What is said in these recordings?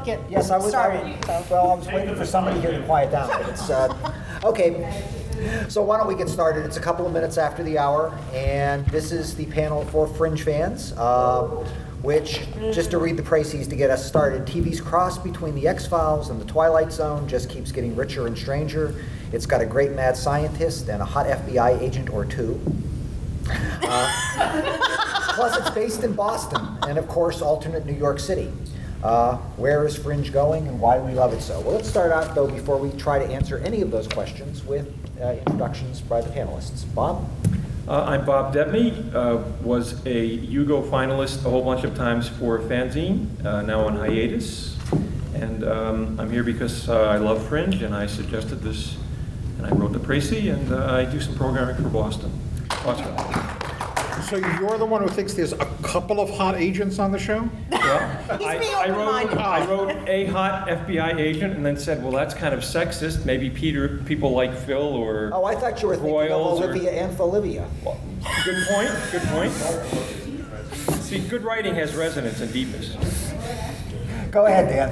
to get Yes, I was. started. Well, I was waiting for somebody here to quiet down. It's okay. So why don't we get started? It's a couple of minutes after the hour, and this is the panel for Fringe fans, which, just to read the précis to get us started, TV's cross between the X-Files and the Twilight Zone just keeps getting richer and stranger. It's got a great mad scientist and a hot FBI agent or two. Plus, it's based in Boston, and of course, alternate New York City. Where is Fringe going, and why do we love it so? Well, let's start out, though, before we try to answer any of those questions, with introductions by the panelists. Bob? I'm Bob Devney, was a Hugo finalist a whole bunch of times for Fanzine, now on hiatus. And I'm here because I love Fringe, and I suggested this, and I wrote the précis, and I do some programming for Boston. So you're the one who thinks there's a couple of hot agents on the show? Well, He's being open-minded. I wrote a hot FBI agent and then said, well, that's kind of sexist. Maybe people like Phil or Oh, I thought you were thinking of Olivia and Olivia. Well, good point, good point. See, good writing has resonance and deepness. Go ahead, Dan.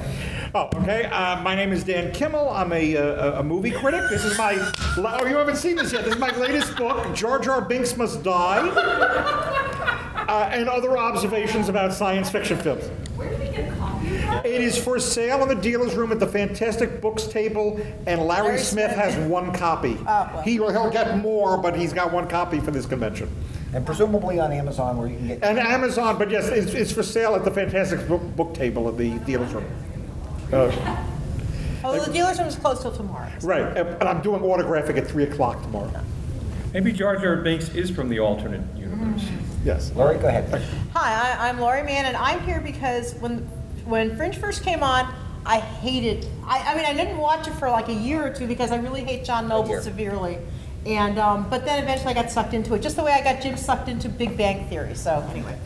Oh, okay. My name is Dan Kimmel. I'm a movie critic. This is my... Oh, you haven't seen this yet. This is my latest book, Jar Jar Binks Must Die, and other observations about science fiction films. Where did we get a copy of that? It is for sale in the dealer's room at the Fantastic Books table, and Larry Smith has one copy. well. He'll get more, but he's got one copy for this convention. And presumably on Amazon, where you can get... And Amazon, but yes, it's for sale at the Fantastic Book table at the dealer's room. Although the dealer's room is closed till tomorrow. Right, and I'm doing autographing at 3 o'clock tomorrow. Maybe Jar Jar Binks is from the alternate universe. Yes. Laurie, go ahead. Hi, I'm Laurie Mann, and I'm here because when Fringe first came on, I hated. I mean, I didn't watch it for like a year or two because I really hate John Noble severely, and but then eventually I got sucked into it, just the way I got Jim sucked into Big Bang Theory. So anyway.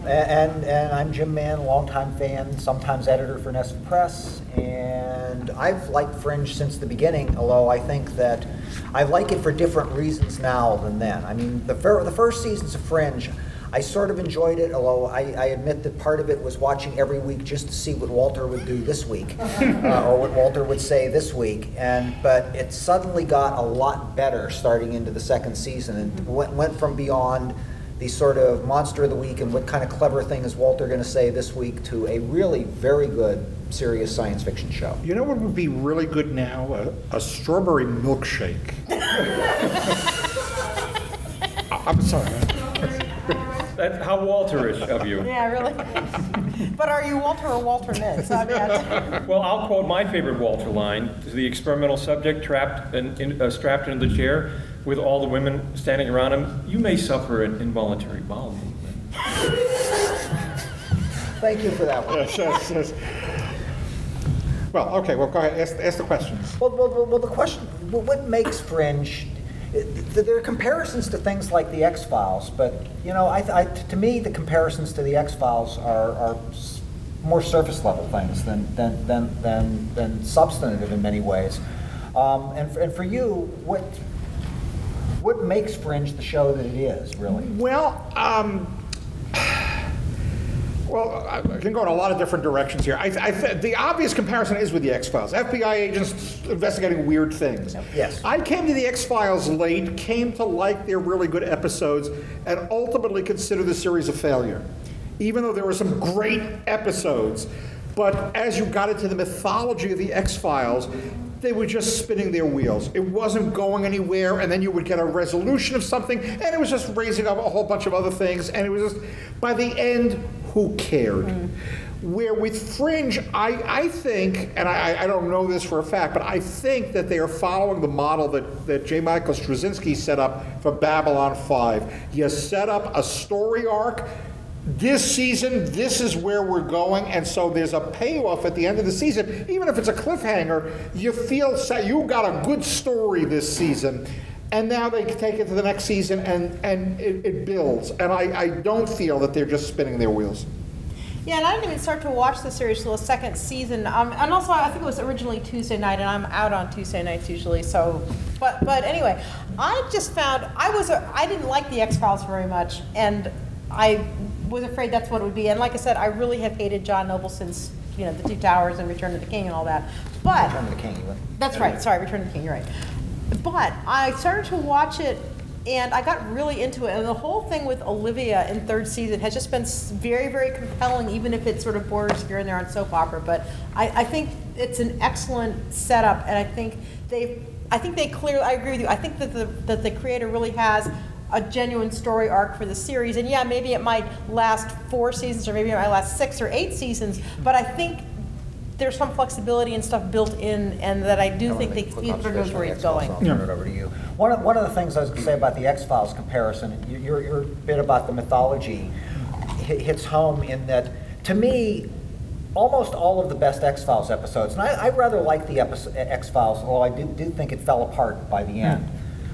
And I'm Jim Mann, longtime fan, sometimes editor for Nest Press, and I've liked Fringe since the beginning, although I think that I like it for different reasons now than then. I mean, the first seasons of Fringe, I sort of enjoyed it, although I admit that part of it was watching every week just to see what Walter would do this week, or what Walter would say this week. But it suddenly got a lot better starting into the second season, and went from beyond the sort of monster of the week and what kind of clever thing is Walter going to say this week to a really very good, serious science fiction show. You know what would be really good now? A strawberry milkshake. I'm sorry. That's how Walter-ish of you. Yeah, really. But are you Walter or Walter Nitz? I mean, Well, I'll quote my favorite Walter line: "The experimental subject strapped into the chair with all the women standing around him. You may suffer an involuntary bowel movement." Thank you for that one. Yes. Well, okay. Well, go ahead. Ask the questions. Well, the question, what makes Fringe? There are comparisons to things like the X-Files, but you know, to me, the comparisons to the X-Files are more surface level things than substantive in many ways. And for you, what makes Fringe the show that it is, really? Well, I can go in a lot of different directions here. The obvious comparison is with the X-Files. FBI agents investigating weird things. Yes. I came to the X-Files late, came to like their really good episodes, and ultimately consider the series a failure. Even though there were some great episodes, but as you got into the mythology of the X-Files, they were just spinning their wheels. It wasn't going anywhere, and then you would get a resolution of something, and it was just raising up a whole bunch of other things, and it was just, by the end, who cared? Where with Fringe, I think, and I don't know this for a fact, but I think that they are following the model that J. Michael Straczynski set up for Babylon 5. You set up a story arc. This season, this is where we're going, and so there's a payoff at the end of the season. Even if it's a cliffhanger, you feel you got a good story this season, and now they can take it to the next season, and it builds. And I don't feel that they're just spinning their wheels. Yeah, and I didn't even start to watch the series till the second season. And also, I think it was originally Tuesday night, and I'm out on Tuesday nights usually. So, but anyway, I just found I didn't like the X-Files very much, and I was afraid that's what it would be. And like I said, I really have hated John Noble since you know, the Two Towers and Return of the King and all that. But Return of the King, even. that's right. Sorry, Return of the King. You're right. But I started to watch it, and I got really into it. And the whole thing with Olivia in third season has just been very, very compelling, even if it sort of borders here and there on soap opera. But I think it's an excellent setup, and I think they clearly. I agree with you. I think that the creator really has a genuine story arc for the series. And yeah, maybe it might last 4 seasons, or maybe it might last 6 or 8 seasons. But I think there's some flexibility and stuff built in, and that I do think Peter knows where he's going. I'll turn it over to you. One of the things I was going to say about the X-Files comparison, your bit about the mythology hits home in that, to me, almost all of the best X-Files episodes, and I rather like the X-Files, although I do think it fell apart by the end.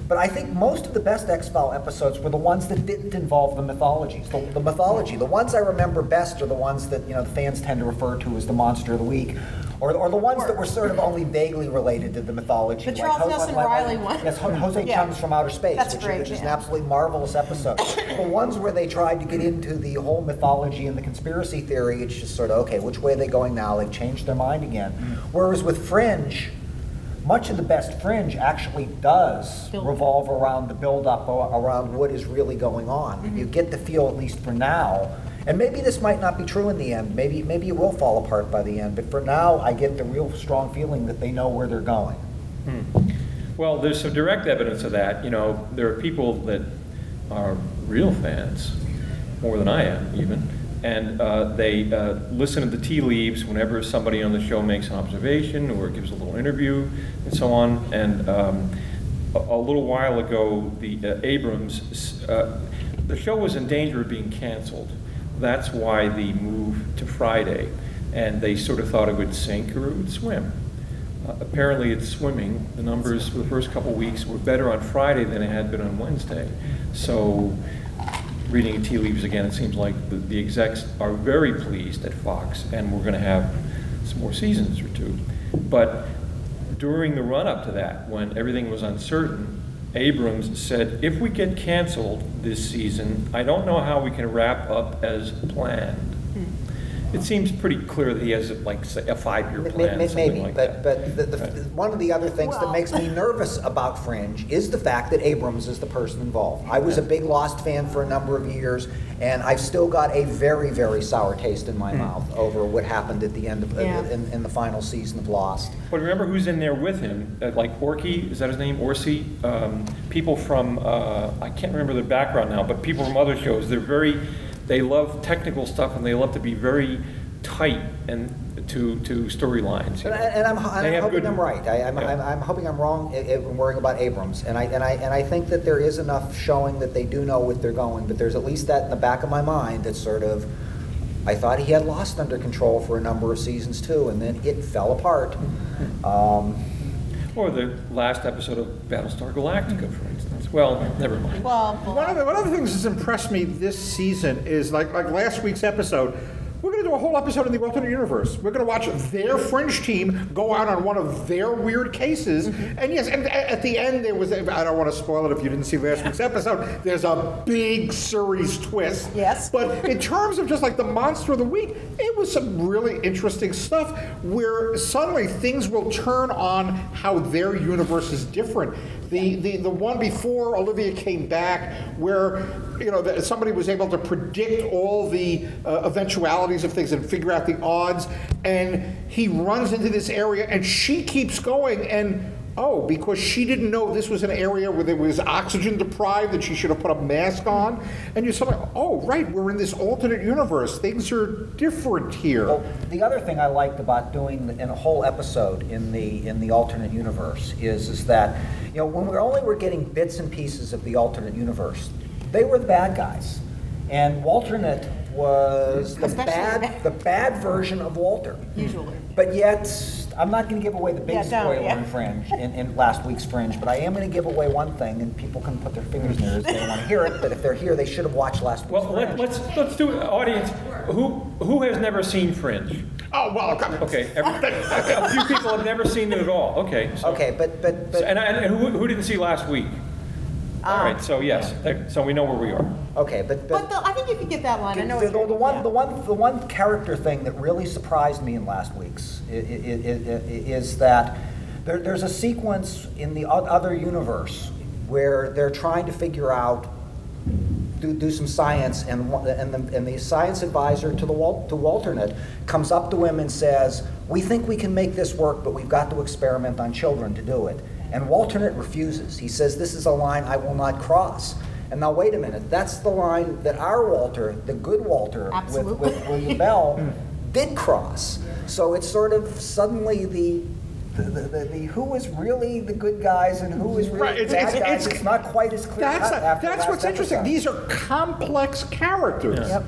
But I think most of the best X-File episodes were the ones that didn't involve the mythologies. The mythology, the ones I remember best are the ones that, you know, the fans tend to refer to as the Monster of the Week, or the ones that were sort of only vaguely related to the mythology. The Charles Nelson Riley one. Yes, Jose Chung's From Outer Space, which is an absolutely marvelous episode. The ones where they tried to get into the whole mythology and the conspiracy theory, it's just sort of, okay, which way are they going now? They've changed their mind again. Whereas with Fringe, much of the best Fringe actually does revolve around the build-up, around what is really going on. You get the feel, at least for now, and maybe this might not be true in the end. Maybe it will fall apart by the end. But for now, I get the real strong feeling that they know where they're going. Well, there's some direct evidence of that. You know, there are people that are real fans, more than I am even, and they listen to the tea leaves whenever somebody on the show makes an observation or gives a little interview and so on. And a little while ago, the Abrams, the show was in danger of being canceled. That's why the move to Friday, and they sort of thought it would sink or it would swim. Apparently it's swimming. The numbers for the first couple weeks were better on Friday than it had been on Wednesday. So, reading tea leaves again, it seems like the execs are very pleased at Fox, and we're going to have some more seasons or 2. But during the run-up to that, when everything was uncertain, Abrams said, if we get canceled this season, I don't know how we can wrap up as planned. It seems pretty clear that he has, like, say, a 5-year plan. Maybe, like but that. one of the other things that makes me nervous about Fringe is the fact that Abrams is the person involved. I was a big Lost fan for a number of years, and I've still got a very, very sour taste in my mouth over what happened at the end of in the final season of Lost. But remember who's in there with him? Like Orky, is that his name? Orsi? People from, I can't remember their background now, but people from other shows. They love technical stuff, and they love to be very tight and to storylines. And I'm hoping I'm right. I'm hoping I'm wrong in worrying about Abrams. And I think that there is enough showing that they do know what they're going. But there's at least that in the back of my mind that sort of, I thought he had Lost under control for a number of seasons too, and then it fell apart. Or the last episode of Battlestar Galactica, for instance. Well, never mind. Well, One of the things that's impressed me this season is like last week's episode. We're going to do a whole episode in the alternate universe. We're going to watch their Fringe team go out on one of their weird cases. And yes, and at the end there was, I don't want to spoil it if you didn't see last week's episode, there's a big series twist. Yes. But in terms of just like the Monster of the Week, it was some really interesting stuff where suddenly things will turn on how their universe is different. The one before Olivia came back, where somebody was able to predict all the eventualities of things and figure out the odds, and he runs into this area, and she keeps going, and because she didn't know this was an area where there was oxygen deprived, that she should have put a mask on, and you're sort of right, we're in this alternate universe. Things are different here. Well, the other thing I liked about doing in a whole episode in the alternate universe is that when we were getting bits and pieces of the alternate universe, they were the bad guys, and Walternate was the bad version of Walter. Usually. But yet, I'm not going to give away the big spoiler in Fringe, in last week's Fringe, but I am going to give away one thing, and people can put their fingers in it if they don't want to hear it, but if they're here, they should have watched last week's Fringe. Let's do it. Audience, who has never seen Fringe? Oh, well, okay. A few people have never seen it at all. Okay. Okay, but and who didn't see last week? All right, so yes, so we know where we are. Okay, I think you could get that line. I know what you're- the one character thing that really surprised me in last week's is that there's a sequence in the other universe where they're trying to figure out, do some science, and the science advisor to Walternate comes up to him and says, "We think we can make this work, but we've got to experiment on children to do it." And Walternate refuses. He says, "This is a line I will not cross." And now wait a minute, that's the line that our Walter, the good Walter with William Bell, did cross. So it's sort of suddenly the who is really the good guys and who is really the bad guys. It's not quite as clear. That's what's interesting. These are complex characters. Yeah.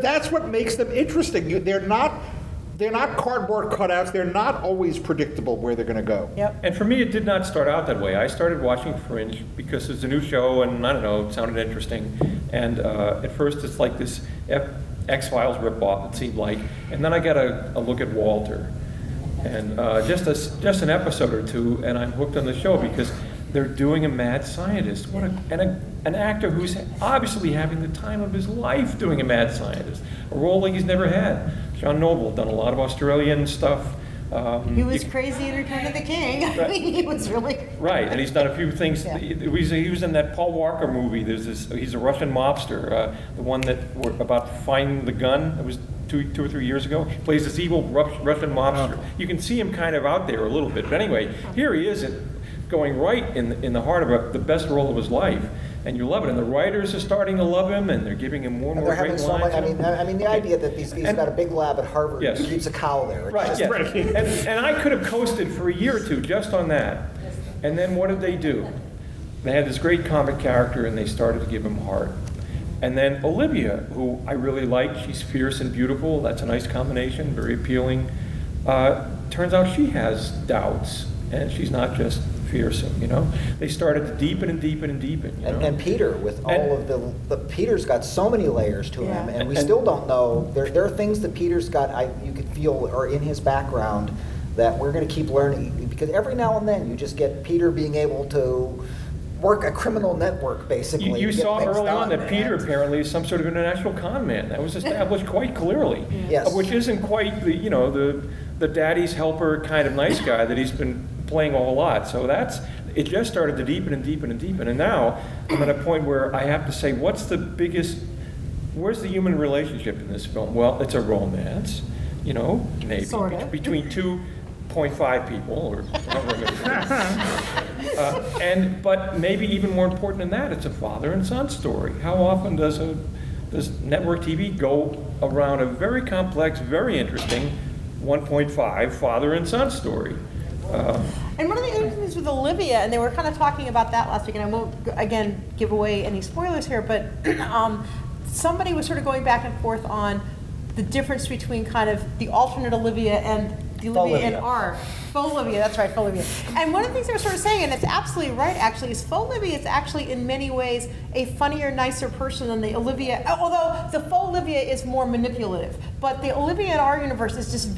That's what makes them interesting. They're not cardboard cutouts. They're not always predictable where they're going to go. Yep. And for me, it did not start out that way. I started watching Fringe because it's a new show, and I don't know, it sounded interesting. And at first, it's like this X-Files ripoff, it seemed like. And then I got a look at Walter. And just an episode or two, and I'm hooked on the show because they're doing a mad scientist. An actor who's obviously having the time of his life doing a mad scientist, a role like he's never had. John Noble done a lot of Australian stuff. He was crazy in Return of the King. I mean, he was really right, and he's done a few things. Yeah. He was in that Paul Walker movie. He's a Russian mobster, the one that about finding the gun. It was 2 or 3 years ago. He plays this evil Russian mobster. You can see him kind of out there a little bit. But anyway, here he is going right in the heart of the best role of his life. And you love it. And the writers are starting to love him, and they're giving him more and more great lines. I mean, the idea that he's got a big lab at Harvard, yes. He keeps a cow there. Right, yes. And I could have coasted for a year or two just on that. And then what did they do? They had this great comic character, and they started to give him heart. And then Olivia, who I really like, she's fierce and beautiful. That's a nice combination, very appealing. Turns out she has doubts, and she's not just fearsome, you know. They started to deepen and deepen and deepen. You know? And Peter, with all of the Peter's got so many layers to him, and we still don't know. There are things that Peter's got. You could feel are in his background that we're going to keep learning, because every now and then you just get Peter being able to work a criminal network, basically. You saw early on that Peter apparently is some sort of international con man. That was established quite clearly. Yes. Which isn't quite the daddy's helper kind of nice guy that he's been playing a whole lot. So it just started to deepen and deepen and deepen. And now I'm at a point where I have to say, where's the human relationship in this film? Well, it's a romance, maybe. Sort of. Between 2.5 people, or however but maybe even more important than that, it's a father and son story. How often does network TV go around a very complex, very interesting 1.5 father and son story? And one of the other things with Olivia, and they were kind of talking about that last week, and I won't, again, give away any spoilers here, but somebody was sort of going back and forth on the difference between kind of the alternate Olivia and the Olivia in our. Faux Olivia, that's right, faux Olivia. And one of the things they were sort of saying, and it's absolutely right actually, is faux Olivia is actually in many ways a funnier, nicer person than the Olivia, although the faux Olivia is more manipulative. But the Olivia in our universe is just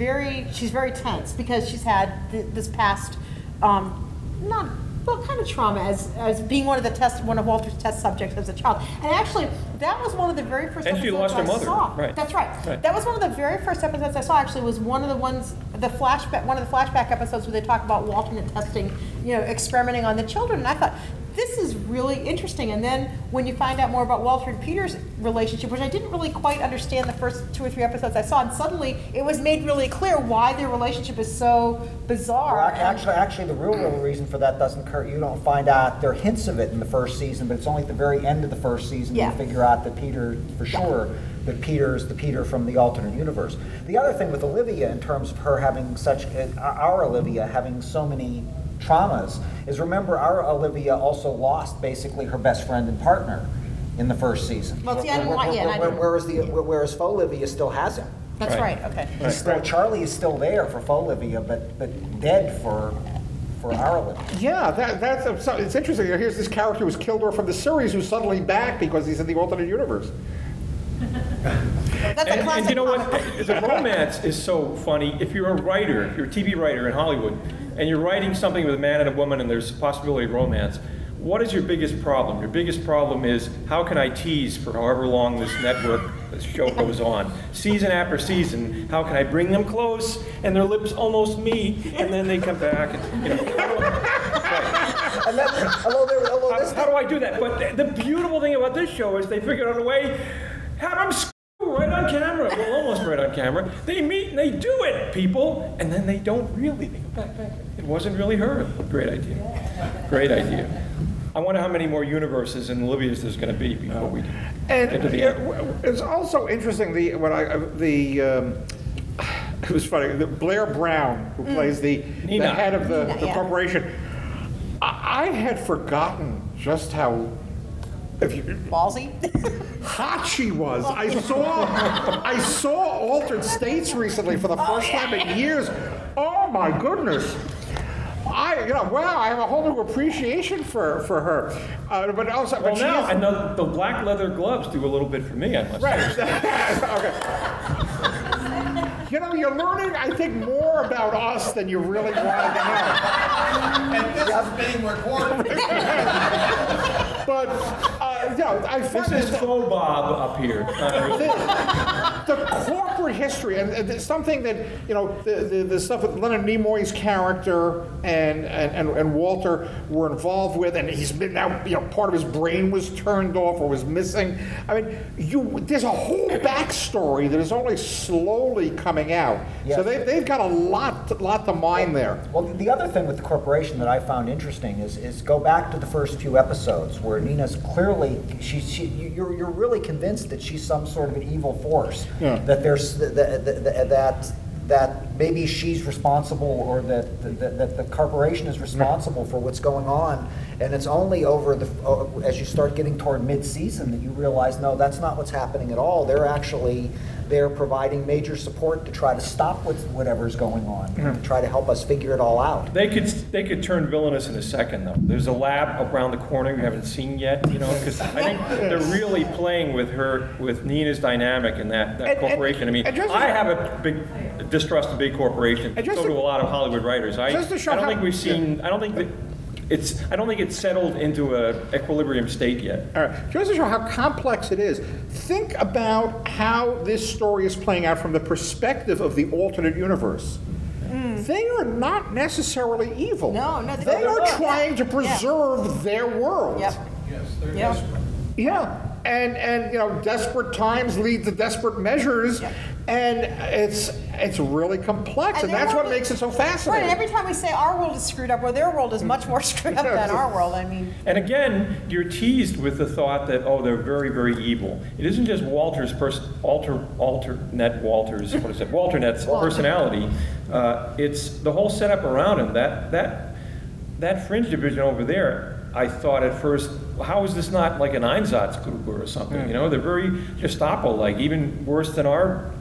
she's very tense because she's had this past, kind of trauma as being one of Walter's test subjects as a child. And actually, that was one of the very first episodes she lost her mother. saw. Right. That's right. That was one of the very first episodes I saw, actually, was one of the flashback episodes where they talk about Walter testing, experimenting on the children. And I thought, this is really interesting. And then when you find out more about Walter and Peter's relationship, which I didn't really quite understand the first 2 or 3 episodes I saw, and suddenly it was made really clear why their relationship is so bizarre. Well, actually, the real reason for that doesn't occur. You don't find out. There are hints of it in the first season, but it's only at the very end of the first season you figure out that Peter, for sure, that Peter's the Peter from the alternate universe. The other thing with Olivia, in terms of her having our Olivia having so many traumas, is remember our Olivia also lost basically her best friend and partner in the first season. Well, see, I didn't watch yet. Whereas faux Olivia still has him. That's right. Okay. Charlie is still there for faux Olivia, but dead for our Olivia. Yeah, it's interesting. Here's this character who was killed off from the series who's suddenly back because he's in the alternate universe. That's a classic. And you know what? The romance is so funny. If you're a TV writer in Hollywood, and you're writing something with a man and a woman, and there's a possibility of romance, what is your biggest problem? Your biggest problem is, how can I tease for however long this show goes on? Season after season, how can I bring them close and their lips almost meet, and then they come back and, you know. And then, How do I do that? But the beautiful thing about this show is they figured out a way, have them screw right on camera. Well, almost right on camera. They meet and they do it, people. And then they don't really. They go back. It wasn't really her. Great idea. Great idea. I wonder how many more universes in Olivia's there's going to be before we get to the end. It's also interesting, it was funny, Blair Brown, who plays the head of the corporation. I had forgotten just how Ballsy? hot she was. I saw Altered States recently for the first time in years. Oh my goodness. Wow, I have a whole new appreciation for her. But also, Well, now, and the black leather gloves do a little bit for me, I must say. Okay. You're learning, I think, more about us than you really wanted to know. And this is being recorded. But, I find This is faux Bob up here. the corporate history, and it's something that, the stuff with Leonard Nimoy's character and Walter were involved with, and he's been now, part of his brain was turned off or was missing. I mean, there's a whole backstory that is only slowly coming out. Yes. So they've got a lot to mine there. Well, the other thing with the corporation that I found interesting is go back to the first few episodes where Nina's clearly, you're really convinced that she's some sort of an evil force. Yeah. That there's that maybe she's responsible, or that the corporation is responsible for what's going on, and it's only as you start getting toward mid-season that you realize, no, that's not what's happening at all. They're providing major support to try to stop whatever's going on, to try to help us figure it all out. They could turn villainous in a second, though. There's a lab around the corner we haven't seen yet, because I think they're really playing with Nina's dynamic in that corporation. I mean, I have a big distrust of big corporations. So do a lot of Hollywood writers. I don't think we've seen. I don't think that. I don't think it's settled into an equilibrium state yet. All right. Just to show how complex it is, think about how this story is playing out from the perspective of the alternate universe. They are not necessarily evil. No, they are trying to preserve their world. Yep. Yes, they're Yep. desperate. Yeah. And desperate times lead to desperate measures, and it's really complex, and that's what makes it so fascinating. Right, and every time we say our world is screwed up, well, their world is much more screwed up than our world. I mean, And again, you're teased with the thought that, they're very, very evil. It isn't just Walter's Walternet's personality. It's the whole setup around him. That fringe division over there, I thought at first, how is this not like an Einsatzgruppe or something? They're very Gestapo-like, even worse than our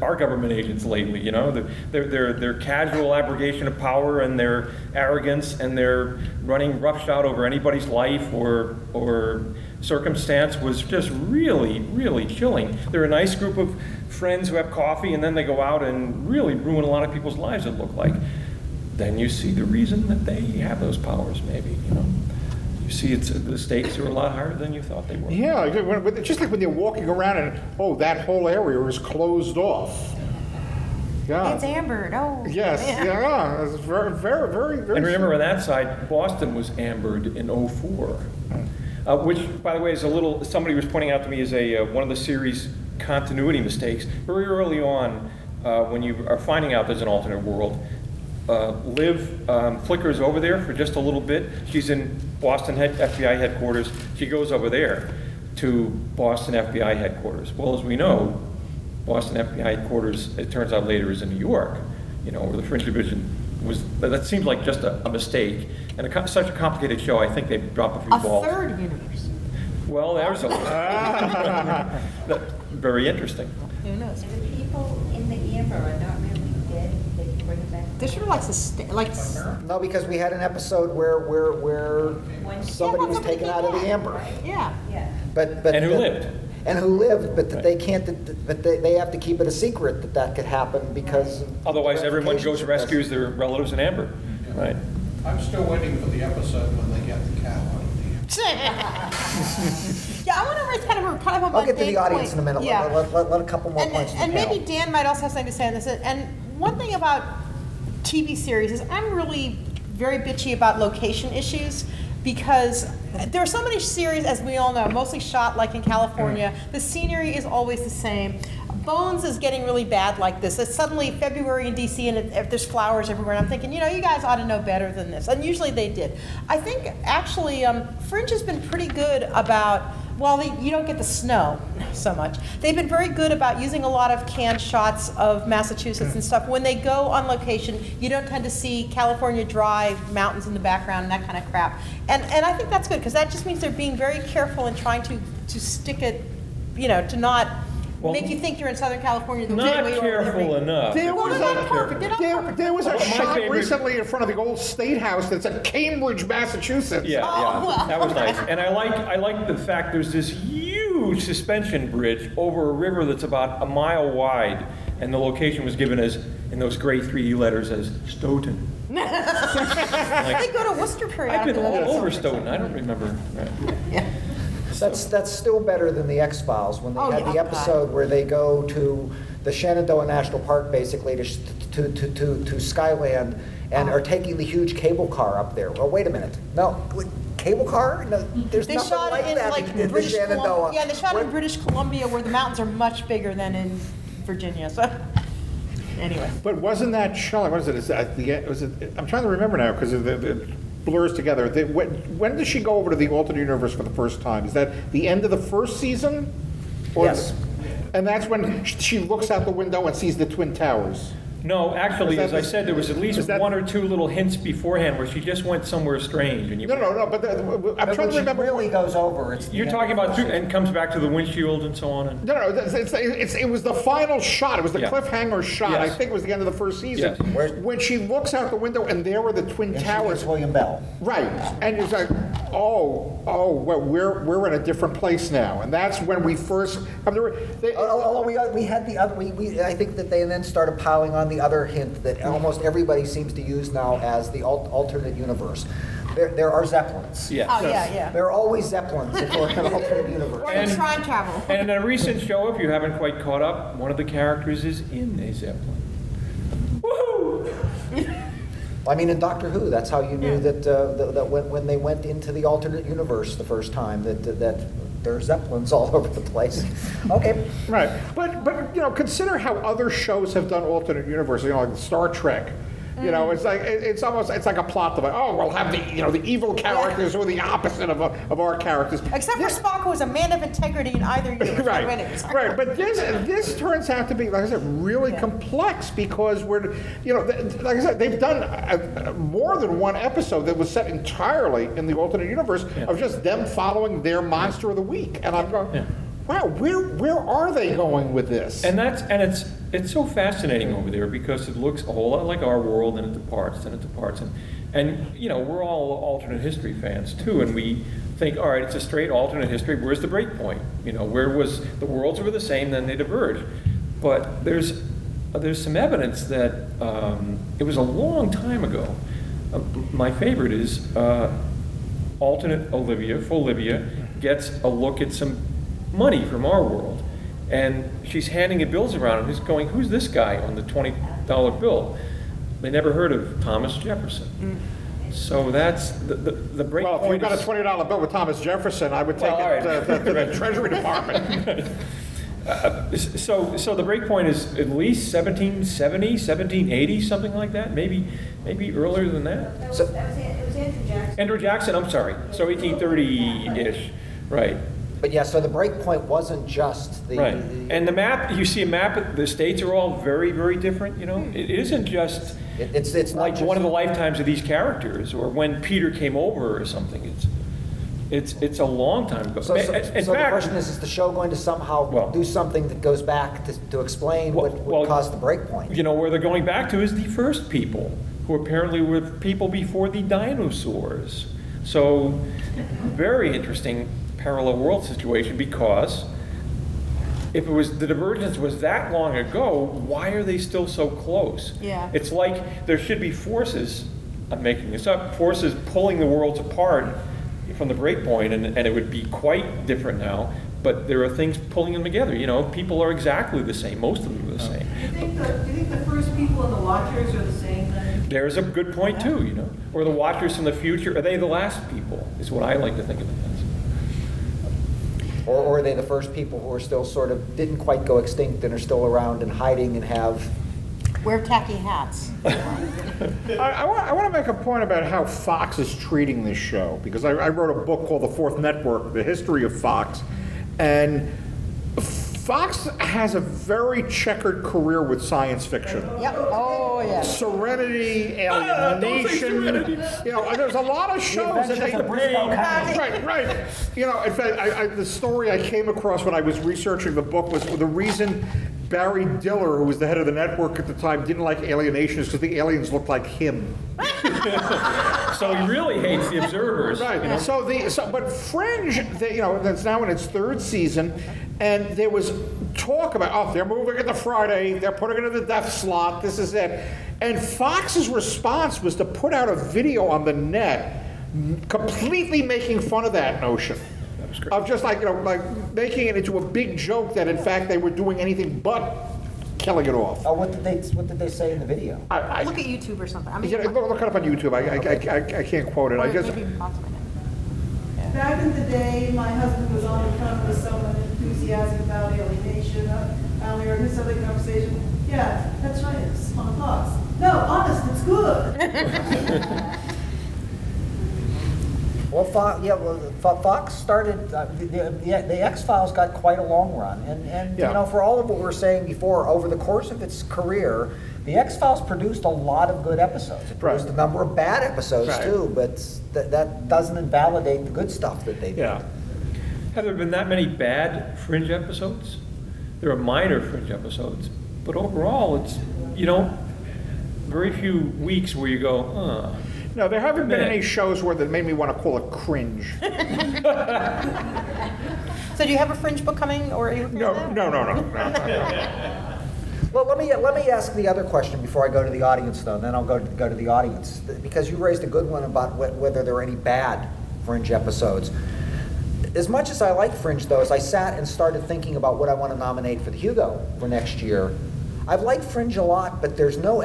government agents lately. Their casual abrogation of power and their arrogance and their running roughshod over anybody's life or circumstance was just really, really chilling. They're a nice group of friends who have coffee, and then they go out and really ruin a lot of people's lives, it looked like. Then you see the reason that they have those powers, maybe. You see, the stakes are a lot higher than you thought they were. Yeah, just like when you're walking around and, that whole area is closed off. Yeah. it's ambered. Oh. Yes, yeah, it's very, very, very, very. And remember, on that side, Boston was ambered in '04, which, by the way, is somebody was pointing out to me is one of the series continuity mistakes. Very early on, when you are finding out there's an alternate world, Liv flickers over there for just a little bit. She's in Boston FBI headquarters. She goes over there to Boston FBI headquarters. Well, as we know, Boston FBI headquarters, it turns out later, is in New York, where the Fringe Division was. That seems like just a mistake. And such a complicated show, I think they've dropped a few balls. A third universe. Well, there's very interesting. Who knows? And the people in the amber are not really dead. They can bring it back. They're sort of like No, because we had an episode where somebody was taken out of the amber. Yeah. Yeah. But And who lived. And who lived, but that they can't. But they have to keep it a secret that could happen because. Otherwise, everyone goes rescues their relatives in amber. Right. I'm still waiting for the episode when they get the cow out of Yeah, I want to raise kind of a I'll get to big the audience point. in a minute. Yeah. Let a couple more points from And the panel. maybe Dan might also have something to say on this. And one thing about TV series is I'm really very bitchy about location issues because there are so many series, as we all know, mostly shot like in California. The scenery is always the same. Bones is getting really bad like this. It's suddenly February in DC and there's flowers everywhere. And I'm thinking, you know, you guys ought to know better than this. And usually they did. I think actually Fringe has been pretty good about, well, you don't get the snow so much. They've been very good about using a lot of canned shots of Massachusetts and stuff. When they go on location, you don't tend to see California dry mountains in the background and that kind of crap. And I think that's good because that just means they're being very careful and trying to stick it, you know, to not make you think you're in Southern California the Not way you are. careful enough. There was they're not perfect. They're not perfect. There was a My shot favorite- recently in front of the old State House that's in Cambridge, Massachusetts. Yeah, Oh, well, that was okay. nice. And I like the fact there's this huge suspension bridge over a river that's about a mile wide, and the location was given as, in those great 3D letters, as Stoughton. They go to Worcester I've periodically. been all That's over something. Stoughton, I don't remember. Right. That's still better than the X-Files, when they Oh, had yeah. the episode where they go to the Shenandoah National Park, basically, to Skyland, and are taking the huge cable car up there. Well, wait a minute. No, cable car? No, there's They nothing shot like it in that like in British Shenandoah. Columbia. Yeah, they shot it in Where- British Columbia where the mountains are much bigger than in Virginia. So anyway. But wasn't that show, what is it? I'm trying to remember now because it blurs together. When does she go over to the alternate universe for the first time? Is that the end of the first season? Or- Yes. And that's when she looks out the window and sees the Twin Towers. No, actually, Is that as I the- said, there was at least is that- one or two little hints beforehand where she just went somewhere strange. And you, No, but I'm But trying when to she remember. really goes over, it's. the You're end talking of the about, first and comes back to the windshield and so on. And No, it was the final shot. It was the Yeah. cliffhanger shot. I Yes. think it was the end of the first season. Yes. Where's- When she looks out the window and there were the Twin And she Towers. meets William Bell. Right, and it's like, well, we're in a different place now, and that's when we first come to. Although we had the other, I think that they then started piling on the other hint that almost everybody seems to use now as the alternate universe. There are Zeppelins. yes. Oh yeah, yeah. There are always Zeppelins if we're in an alternate universe. Or in time travel. And in a recent show, if you haven't quite caught up, one of the characters is in a Zeppelin. Woohoo! I mean, in Doctor Who, that's how you knew that when they went into the alternate universe the first time, that there are Zeppelins all over the place. Okay. Right, but consider how other shows have done alternate universes. Like Star Trek. It's like it's like a plot device. Oh, we'll have the evil characters or the opposite of our characters. Except for Spock, who was a man of integrity in either universe. Right, Anyways. right. But this turns out to be, like I said, really complex because we're, like I said, they've done more than one episode that was set entirely in the alternate universe of just them following their monster of the week, and I'm going, wow, where are they going with this? And it's so fascinating over there because it looks a whole lot like our world, and it departs and it departs, and we're all alternate history fans too, and we think, all right, it's a straight alternate history. Where's the break point? Where was the worlds were the same, then they diverged. But there's some evidence that it was a long time ago. My favorite is alternate Olivia gets a look at some money from our world, and she's handing bills around, and he's going, who's this guy on the $20 bill? They never heard of Thomas Jefferson. So that's the break Well, if point. you've got a $20 bill with Thomas Jefferson, I would take Well, all it right. to the Treasury Department. So the break point is at least 1770, 1780, something like that, maybe earlier than that. It was Andrew Jackson. Andrew Jackson, I'm sorry, so 1830-ish, right. But yeah, so the break point wasn't just the. Right, and the map, you see a map, the states are all very, very different, It isn't just It's not like just, one of the lifetimes of these characters, or when Peter came over or something. It's a long time ago. So In the fact, question is the show going to somehow Well- do something that goes back to explain what Well, caused the break point? where they're going back to is the first people, who apparently were people before the dinosaurs. So, very interesting parallel world situation, because if the divergence was that long ago, why are they still so close? Yeah. It's like there should be forces, I'm making this up, forces pulling the worlds apart from the break point, and it would be quite different now. But there are things pulling them together. You know, people are exactly the same. Most of them are the same. Do you think the first people and the watchers are the same then? There's a good point too. You know, or the watchers from the future. Are they the last people? Is what I like to think of them as. Or are they the first people who are still sort of, didn't quite go extinct and are still around and hiding and have... Wear tacky hats. I want to make a point about how Fox is treating this show, because I wrote a book called The Fourth Network, The History of Fox, and Fox has a very checkered career with science fiction. Yep. Oh, yeah. Serenity, Alien Nation, you know, there's a lot of shows that they... Right. You know, in fact, the story I came across when I was researching the book was the reason Barry Diller, who was the head of the network at the time, didn't like Alienation is because the aliens looked like him. So he really hates the observers. Right. You know? But Fringe, you know, that's now in its third season, and there was talk about, oh, they're moving it to Friday, they're putting it in the death slot, this is it. And Fox's response was to put out a video on the net completely making fun of that notion. Of just like, you know, like making it into a big joke that in fact they were doing anything but killing it off. Oh, what did they say in the video? Look at YouTube or something. I mean, Yeah, look it up on YouTube. I can't quote it. I guess. maybe possibly. Back in the day, my husband was on the phone with someone enthusiastic about alienation. I only heard this other conversation. Yeah, that's right, it's on Fox. No, honest, it's good. Well, Fox started, the X-Files got quite a long run. And Yeah. you know, for all of what we were saying before, over the course of its career, the X-Files produced a lot of good episodes. It produced Right. a number of bad episodes Right. too, but that doesn't invalidate the good stuff that they did. Yeah. Have there been that many bad Fringe episodes? There are minor Fringe episodes, but overall, it's, you know, very few weeks where you go, huh. No, there haven't been Man. any shows where that made me want to call it cringe. So do you have a Fringe book coming, or are you working on No. that? Well, let me ask the other question before I go to the audience, though, and then I'll go to the audience, because you raised a good one about whether there are any bad Fringe episodes. As much as I like Fringe, though, as I sat and started thinking about what I want to nominate for the Hugo for next year, I've liked Fringe a lot, but there's no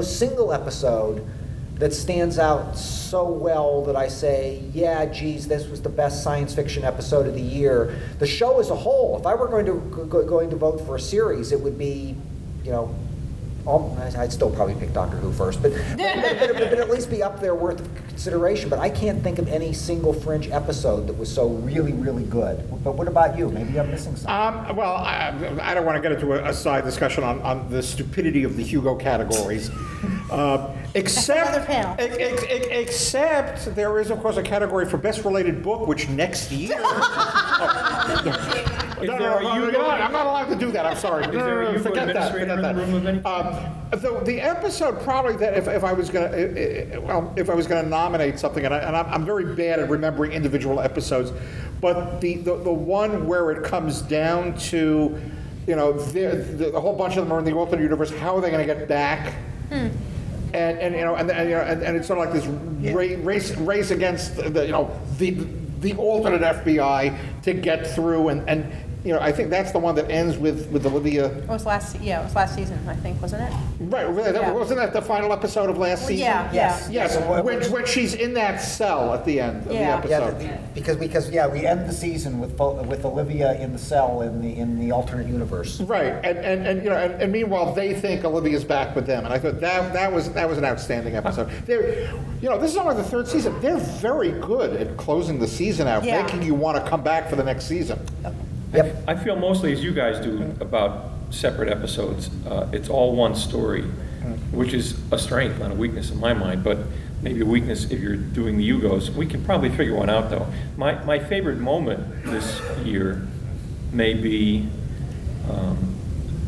single episode that stands out so well that I say, yeah, geez, this was the best science fiction episode of the year. The show as a whole, if I were going to vote for a series, it would be, you know, I'd still probably pick Doctor Who first, but at least be up there worth of consideration. But I can't think of any single Fringe episode that was so really, really good. But what about you? Maybe I'm missing something. Well, I don't want to get into a side discussion on the stupidity of the Hugo categories. Except there is, of course, a category for best related book, which next year. I'm not allowed to do that. I'm sorry. Is there a Hugo administrator in the room of any? The episode probably that if I was going to nominate something, and I'm very bad at remembering individual episodes, but the one where it comes down to, you know, the whole bunch of them are in the alternate universe. How are they going to get back? And you know, and it's sort of like this race against the alternate FBI to get through, and you know, I think that's the one that ends with Olivia. It was last season, I think, wasn't it? Right, wasn't that the final episode of last season? Yeah. Yes, when she's in that cell at the end of the episode. Yeah, because we end the season with Olivia in the cell in the alternate universe. Right, and you know, and meanwhile they think Olivia's back with them, and I thought that was an outstanding episode. You know, this is only the third season. They're very good at closing the season out, making you want to come back for the next season. Yep. I feel mostly as you guys do about separate episodes. It's all one story, which is a strength, not a weakness in my mind, but maybe a weakness if you're doing the Hugos. We can probably figure one out, though. My favorite moment this year may be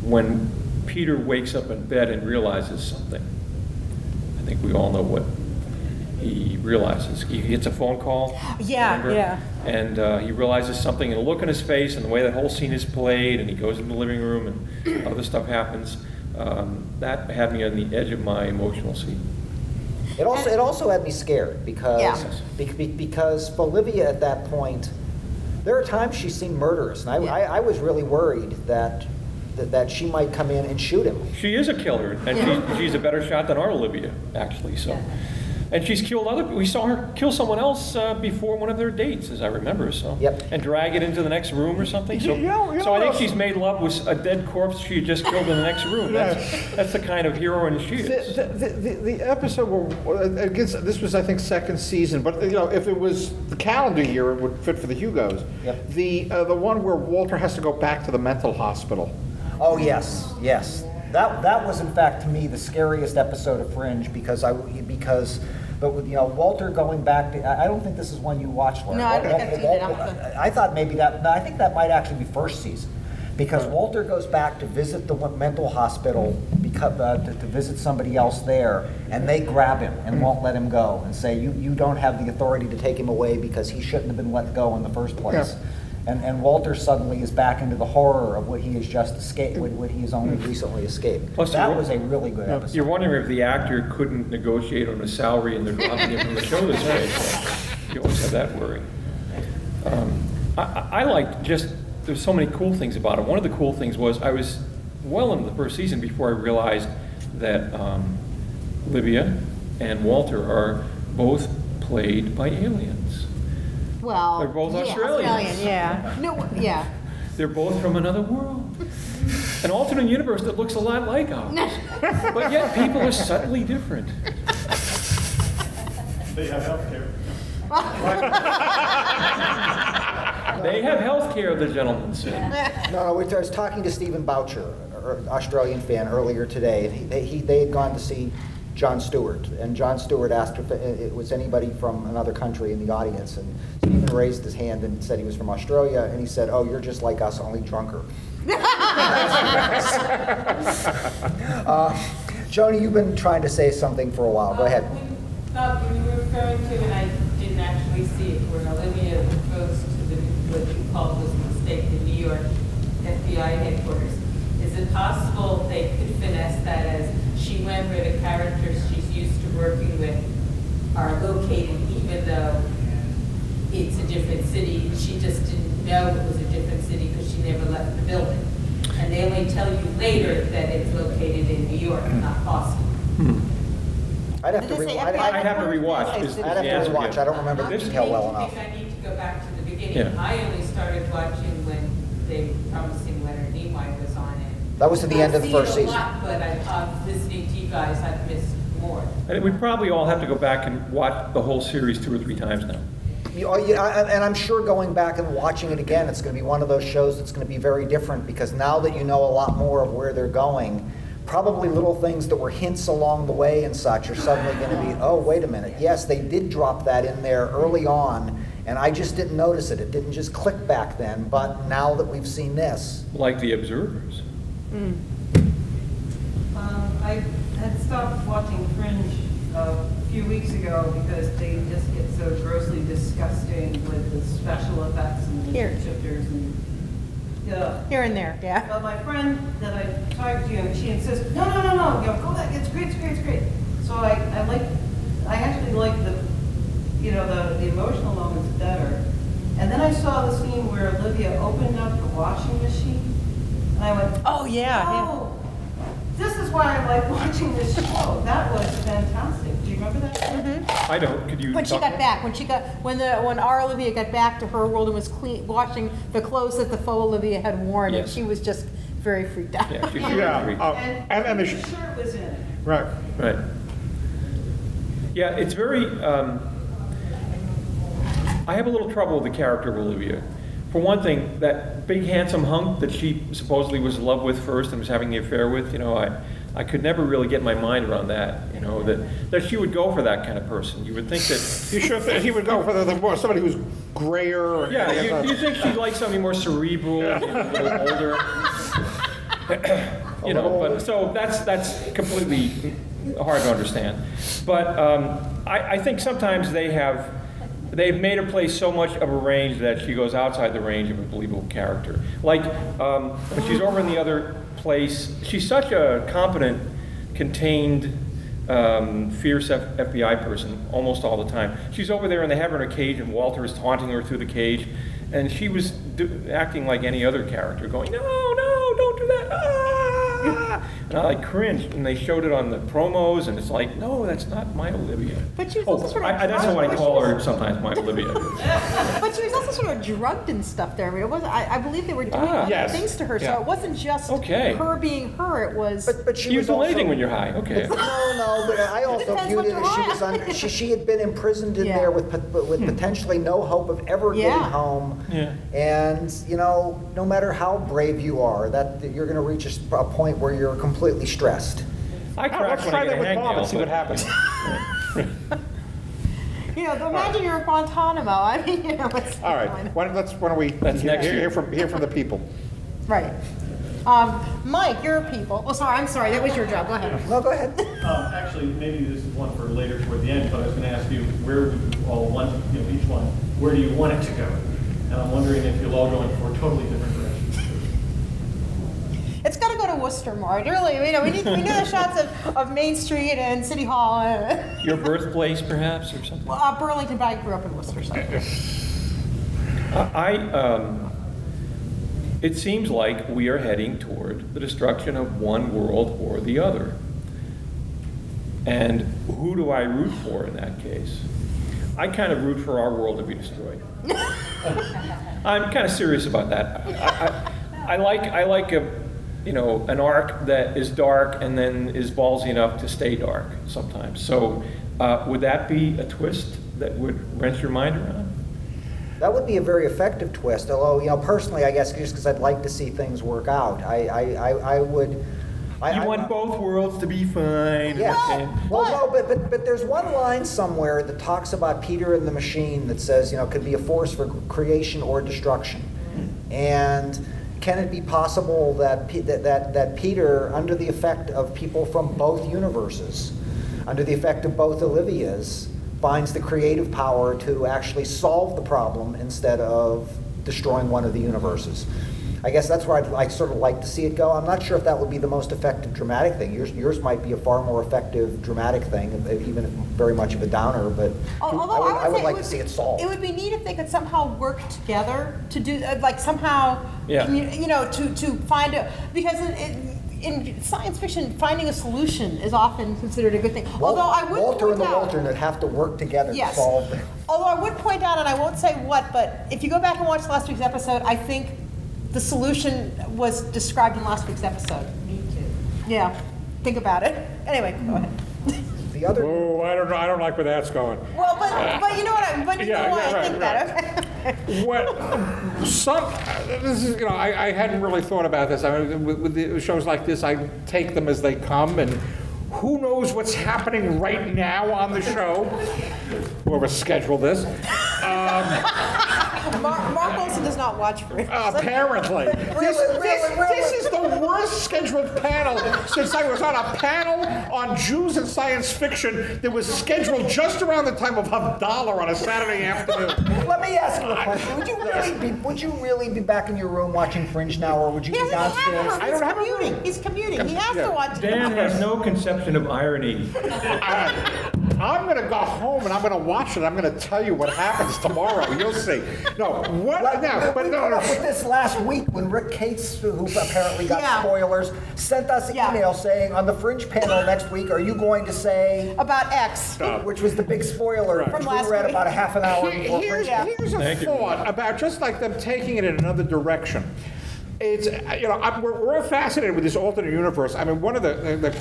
when Peter wakes up in bed and realizes something. I think we all know what he realizes. He gets a phone call. Yeah, yeah. And he realizes something, and the look on his face, and the way that whole scene is played, and he goes in the living room, and other stuff happens. That had me on the edge of my emotional seat. It also had me scared because Yeah. because for Olivia at that point, there are times she seemed murderous, and I was really worried that she might come in and shoot him. She is a killer, and she's a better shot than our Olivia, actually. So, and she's killed other. We saw her kill someone else before one of their dates, as I remember. So, Yep. and drag it into the next room or something. So, so I think she's made love with a dead corpse she had just killed in the next room. That's the kind of heroine she is. The episode where, this was, I think, second season, but if it was the calendar year, it would fit for the Hugos. Yep. The one where Walter has to go back to the mental hospital. Oh yes, yes. That was in fact to me the scariest episode of Fringe because with Walter going back to, I don't think this is one you watched, Laurie. No, I don't think I've seen it. I thought maybe I think that might actually be first season because Walter goes back to visit the mental hospital because to visit somebody else there, and they grab him and won't let him go and say you don't have the authority to take him away because he shouldn't have been let go in the first place. Yeah. And Walter suddenly is back into the horror of what he has just escaped, what he has only recently escaped. Plus, that was a really good episode. You're wondering if the actor couldn't negotiate on a salary and they're dropping him from the show this way. So you always have that worry. I liked there's so many cool things about it. One of the cool things was I was well into the first season before I realized that Olivia and Walter are both played by aliens. Well, They're both yeah, Australians. yeah. No, yeah. They're both from another world. An alternate universe that looks a lot like ours. But yet people are subtly different. They have healthcare. They have health care, the gentleman said. No, I was talking to Stephen Boucher, an Australian fan, earlier today, and they had gone to see Jon Stewart, and Jon Stewart asked if it was anybody from another country in the audience, and Stephen raised his hand and said he was from Australia, and he said, "Oh, you're just like us, only drunker." Joni, you've been trying to say something for a while. Go ahead. When you were referring to, and I didn't actually see it, where Olivia goes to what you called was a mistake, the New York FBI headquarters. Is it possible they could finesse that as she went where the characters she's used to working with are located, even though it's a different city? She just didn't know it was a different city because she never left the building. And they only tell you later that it's located in New York, not Boston. I'd have to Did they say rewatch. FBI? I'd have to rewatch. is the I'd have to answer, rewatch. yeah. I don't remember the detail well I enough. think I need to go back to the beginning. Yeah. I only started watching when they were promising Leonard Nimoy was on it. That was at the end of the first I've seen season. it a lot, but I'm listening to you guys, I've missed more. And we probably all have to go back and watch the whole series 2 or 3 times now. And I'm sure going back and watching it again, it's going to be one of those shows that's going to be very different because now that you know a lot more of where they're going, probably little things that were hints along the way and such are suddenly going to be, oh, wait a minute. Yes, they did drop that in there early on, and I just didn't notice it. It didn't just click back then, but now that we've seen this. Like The Observers. I had stopped watching Fringe a few weeks ago because they just get so grossly disgusting with the special effects and the Here. shifters and Here and there, yeah. But my friend that I talked to, she insisted, no, go back, it's great. So I actually like the emotional moments better. And then I saw the scene where Olivia opened up the washing machine, and I went, Oh, yeah. oh, this is why I like watching this show. That was fantastic. Do you remember that? I don't. Could you When she talk- got back, when our Olivia got back to her world and was washing the clothes that the faux Olivia had worn, and Yes. she was just very freaked out. Yeah, she Yeah, agreed. and the the shirt was in it. right. Right. Yeah, it's very, I have a little trouble with the character of Olivia. For one thing, that big handsome hunk that she supposedly was in love with first and was having the affair with, I could never really get my mind around that, that she would go for that kind of person. You would think that, You sure he would go for somebody who's grayer? Or yeah, you think she'd like somebody more cerebral, a little older. But so that's completely hard to understand. But I think sometimes they've made her play so much of a range that she goes outside the range of a believable character. Like when she's over in the other place, she's such a competent, contained fierce FBI person almost all the time. She's over there and they have her in a cage and Walter is taunting her through the cage. And she was acting like any other character, going, no, don't do that. Ah! And I like cringed, and they showed it on the promos, and it's like, no, that's not my Olivia. But she was also sort of That's what I call her sometimes, my Olivia. But she was also sort of drugged and stuff there. I mean, it wasn't. I believe they were doing other Yes. things to her, Yeah. so it wasn't just Okay. her being her. It was. But she You was do also, anything when you're high, okay. No, but I also Depends viewed what it you're as she on. was under, she had been imprisoned in Yeah. there with potentially no hope of ever getting Yeah. home. Yeah. And, no matter how brave you are, that you're going to reach a point where you're completely stressed. I crack Let's when try I that get a with Bob and hangnail, see what but- happens. Imagine you're in Guantanamo. I mean, it's All right, why don't we That's next year. hear from the people? right. Mike, you're a people. Oh, sorry. I'm sorry. That was your job. Go ahead. No, go ahead. Actually, maybe this is one for later toward the end, but I was going to ask you, where would you all want, each one, where do you want it to go? And I'm wondering if you'll all go in for totally different directions. It's got to go to Worcester, Mark. Really, we need the shots of Main Street and City Hall. Your birthplace, perhaps, or something? Burlington, but I grew up in Worcester. So. It seems like we are heading toward the destruction of one world or the other. And who do I root for in that case? I kind of root for our world to be destroyed. I'm kind of serious about that. I like an arc that is dark and then is ballsy enough to stay dark sometimes. So would that be a twist that would wrench your mind around? That would be a very effective twist, although, personally, I guess, just because I'd like to see things work out, I would... You want both worlds to be fine. Yes. Okay. Well, no, but there's one line somewhere that talks about Peter and the machine that says, could be a force for creation or destruction. And can it be possible that that Peter, under the effect of people from both universes, under the effect of both Olivias, finds the creative power to actually solve the problem instead of destroying one of the universes? I guess that's where I'd sort of like to see it go. I'm not sure if that would be the most effective dramatic thing. Yours might be a far more effective dramatic thing, even if very much of a downer, but Although I would like to see it solved. It would be neat if they could somehow work together to do, somehow, Yeah. to find a, because in science fiction, finding a solution is often considered a good thing. Although I would Walter and point the out, alternate have to work together Yes. to solve the... although I would point out, and I won't say what, but if you go back and watch last week's episode, I think the solution was described in last week's episode. Me too. Yeah, think about it. Anyway, go ahead. The other... Oh, I don't know. I don't like where that's going. Well, but you know what I think that. This is, I hadn't really thought about this. I mean, with the shows like this, I take them as they come, and who knows what's happening right now on the show? Whoever scheduled this. Mark Olson does not watch Fringe. Apparently. This is the worst scheduled panel since I was on a panel on Jews and science fiction that was scheduled just around the time of Havdalah on a Saturday afternoon. Let me ask you a question. Would you really be back in your room watching Fringe now, or would you He be doesn't have downstairs? to. I don't have a room. He's commuting. He has to watch. Dan has no conception of irony. I'm going to go home and I'm going to watch it. I'm going to tell you what happens tomorrow. You'll see. No, what now? We put up with this last week when Rick Cates, who apparently got Yeah. spoilers, sent us an Yeah. email saying, on the Fringe panel next week, are you going to say, About X. which was the big spoiler, From which last we read week. about a half an hour before Here's Fringe. a Thank you. thought about just like them taking it in another direction. It's, we're fascinated with this alternate universe. I mean, one of the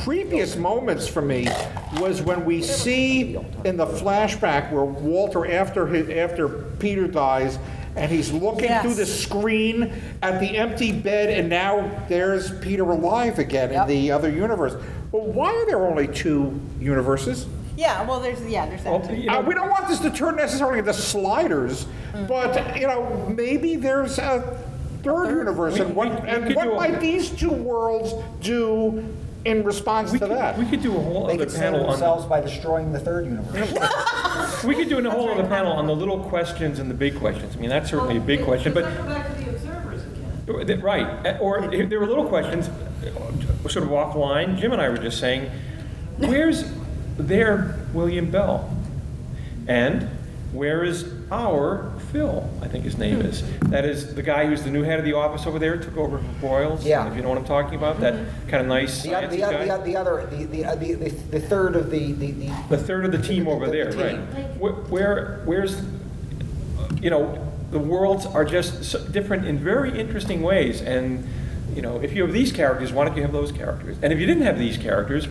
creepiest moments for me was when we see in the flashback where Walter, after Peter dies, and he's looking Yes. through the screen at the empty bed, and now there's Peter alive again in the other universe. Well, why are there only two universes? Yeah. Well, there's that. Well, too. We don't want this to turn necessarily into sliders, but maybe there's a third universe, and what might these two worlds do in response to that? We could do a whole They other could save panel on. themselves by destroying the third universe. We could do a whole other panel on the little questions and the big questions. I mean, that's certainly a big question, but Go back to the observers again. right. Or there were little questions, sort of offline. Jim and I were just saying, where's their William Bell? And where is our Phil, I think his name is. That is the guy who's the new head of the office over there, took over from Broyles. Yeah. If you know what I'm talking about, that kind of nice The sciencey guy. the third of the The third of the team over there, the right. team. Where's, you know, the worlds are just so different in very interesting ways. And, you know, if you have these characters, why don't you have those characters? And if you didn't have these characters,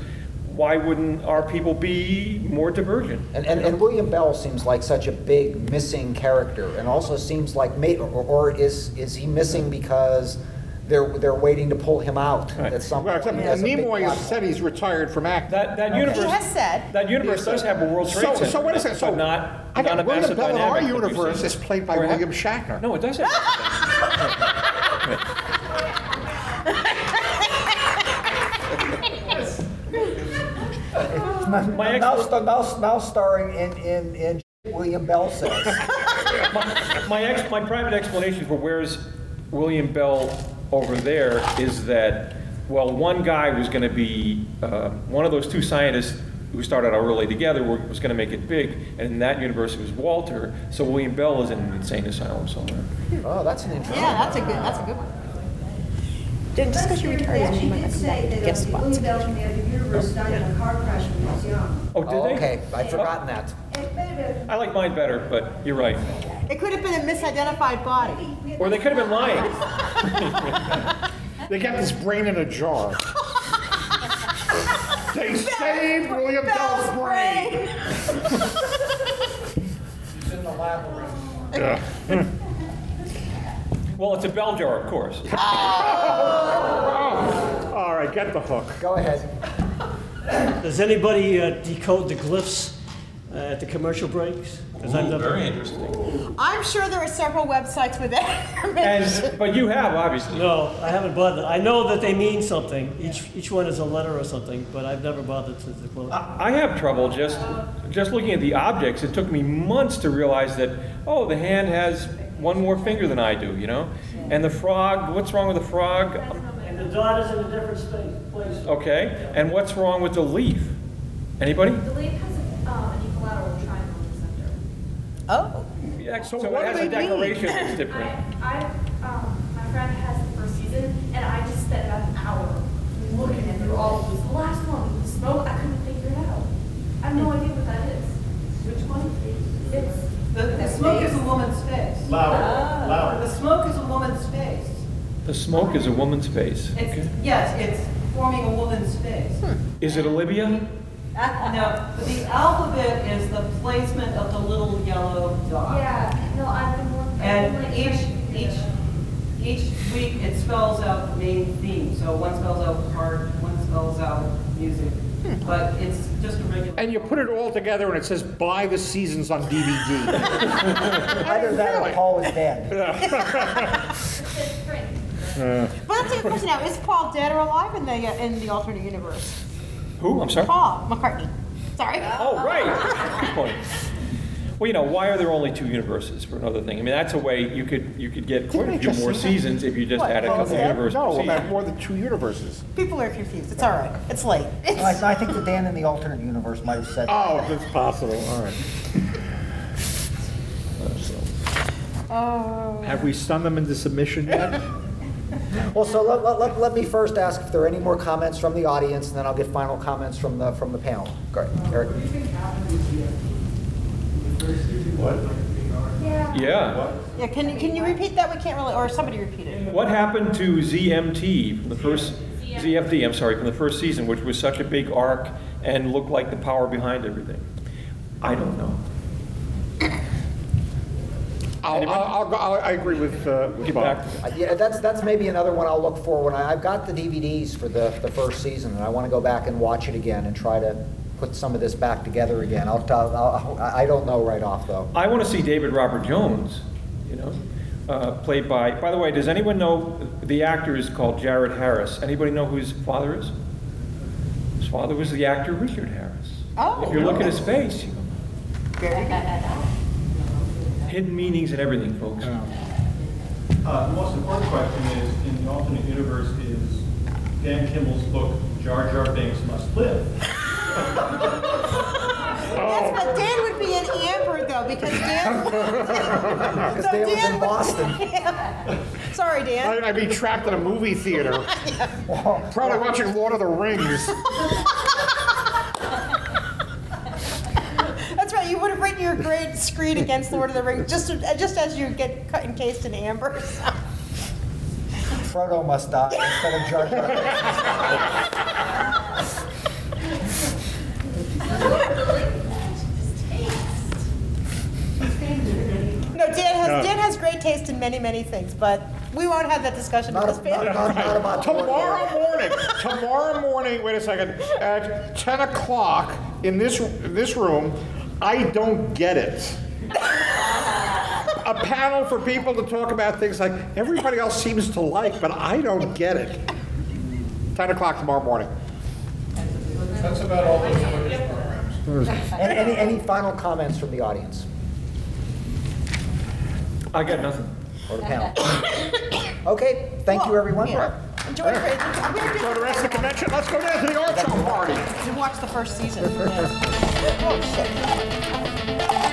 why wouldn't our people be more divergent? And William Bell seems like such a big missing character, and also seems like, or is he missing because they're waiting to pull him out Right. at some Well, point? except Nimoy has said he's retired from acting. That universe. He has said. That universe does have a World Trade Center. So wait a second. So but not I got a William massive Bell in our dynamic that we've universe seen. is played by Or William Shatner. No, it does have. Now starring in William Bell says. My private explanation for where's William Bell over there is that, well, one guy was going to be, one of those two scientists who started out early together was going to make it big, and in that universe it was Walter, so William Bell is in an insane asylum somewhere. Oh, that's an interesting. Yeah, that's a good one. Just because you retired doesn't She mean you did might say come back. that Guest the spots. William Bell from the other universe died in a car crash when he was young. Oh, did Oh, they? okay, I'd forgotten that. I like mine better, but you're right. It could have been a misidentified body. Or they could have been lying. They kept his brain in a jar. They saved William Bell's brain. He's in the labyrinth. Yeah. Well, it's a bell jar, of course. All right, get the hook. Go ahead. Does anybody decode the glyphs at the commercial breaks? 'Cause I've never- Very interesting. I'm sure there are several websites with that information. But you have, obviously. No, I haven't bothered. I know that they mean something. Each one is a letter or something, but I've never bothered to decode. I have trouble just looking at the objects. It took me months to realize that, oh, the hand has one more finger than I do, you know? And the frog, what's wrong with the frog? And the dot is in a different place. Okay, and what's wrong with the leaf? Anybody? The leaf has an equilateral triangle in the center. Oh. Yeah, so what it do has they a decoration that's different. My friend has the first season, and I just spent about an hour looking at through all of these. The last one, the smoke, I couldn't figure it out. I have no idea what that is. Which one? It's The smoke is a woman's face. Louder, louder. The smoke is a woman's face. The smoke is a woman's face. It's, Okay. yes, it's forming a woman's face. Is it Olivia? No, the alphabet is the placement of the little yellow dot. yeah. No, I've been working. And each week it spells out the main theme. So one spells out heart, one spells out music. But it's just a regular. And you put it all together and it says buy the seasons on DVD. Either that or Paul is dead. It's Fringe. But that's a good question now. Is Paul dead or alive in the alternate universe? Who? I'm sorry? Paul McCartney. Sorry. Oh, right. Good point. Well, you know, why are there only two universes for another thing? I mean, that's a way you could get quite a I few just more say that? seasons if you just What, had a Paul's couple dead? universes. No, per about season. more than two universes. People are confused. It's all right. It's late. I think that Dan in the alternate universe might have said. Oh, that's possible. All right. Have we stunned them into submission yet? Well, so let me first ask if there are any more comments from the audience, and then I'll get final comments from the panel. Great, Eric. Yeah. Yeah. Yeah, can you repeat that? We can't really, or somebody repeat it. What happened to ZMT from the first, ZFD, I'm sorry, from the first season, which was such a big arc and looked like the power behind everything? I don't know. I agree with Get Bob. back to it. Yeah, that's maybe another one I'll look for when I've got the DVDs for the first season, and I want to go back and watch it again and try to put some of this back together again. I don't know right off, though. I want to see David Robert Jones, you know, played by the way, does anyone know, the actor is called Jared Harris. Anybody know who his father is? His father was the actor Richard Harris. Oh. If you look at his face, you know, Very good. hidden meanings and everything, folks. The most important question is, in the alternate universe, is Dan Kimmel's book, Jar Jar Binks Must Live. Yes, but Dan would be an Amber though, because Dan. Because Dan was in Boston. Yeah. Sorry, Dan. I'd be trapped in a movie theater, probably watching Lord of the Rings. That's right. You would have written your grade screen against Lord of the Rings, just as you get cut and cased in amber. Frodo must die instead of Jar Jar. No, Dan has great taste in many, many things, but we won't have that discussion Not, with this not, panel. not about Tomorrow morning, wait a second, at 10 o'clock in this room, I don't get it. A panel for people to talk about things like everybody else seems to like, but I don't get it. 10 o'clock tomorrow morning. That's about all those British programs. Any final comments from the audience I got nothing. or the panel? Okay, thank you, everyone. Yeah. Enjoy the So the rest of the convention, let's go down to the art show party. You watched the first season. Yeah. Oh, shit.